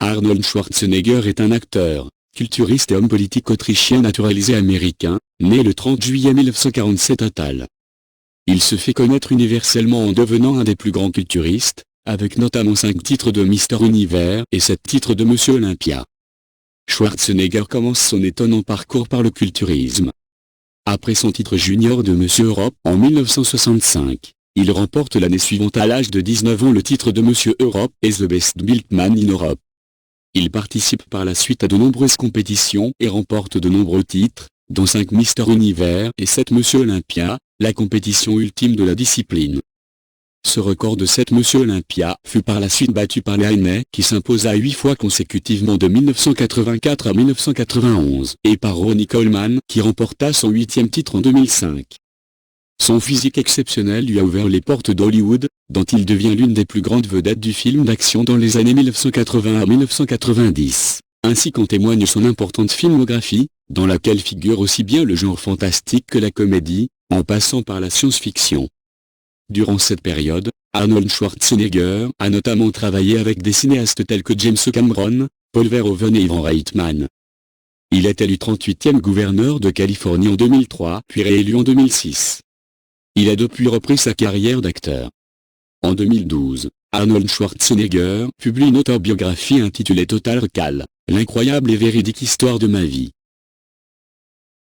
Arnold Schwarzenegger est un acteur, culturiste et homme politique autrichien naturalisé américain, né le 30 juillet 1947 à Thal. Il se fait connaître universellement en devenant un des plus grands culturistes, avec notamment 5 titres de Mister Univers et 7 titres de Monsieur Olympia. Schwarzenegger commence son étonnant parcours par le culturisme. Après son titre junior de Monsieur Europe en 1965, il remporte l'année suivante à l'âge de 19 ans le titre de Monsieur Europe et The Best Built Man in Europe. Il participe par la suite à de nombreuses compétitions et remporte de nombreux titres, dont 5 Mister Univers et 7 Monsieur Olympia, la compétition ultime de la discipline. Ce record de 7 Monsieur Olympia fut par la suite battu par Lahaye qui s'imposa 8 fois consécutivement de 1984 à 1991 et par Ronnie Coleman qui remporta son 8e titre en 2005. Son physique exceptionnel lui a ouvert les portes d'Hollywood, dont il devient l'une des plus grandes vedettes du film d'action dans les années 1980 à 1990, ainsi qu'en témoigne son importante filmographie, dans laquelle figure aussi bien le genre fantastique que la comédie, en passant par la science-fiction. Durant cette période, Arnold Schwarzenegger a notamment travaillé avec des cinéastes tels que James Cameron, Paul Verhoeven et Ivan Reitman. Il est élu 38e gouverneur de Californie en 2003 puis réélu en 2006. Il a depuis repris sa carrière d'acteur. En 2012, Arnold Schwarzenegger publie une autobiographie intitulée Total Recall, l'incroyable et véridique histoire de ma vie.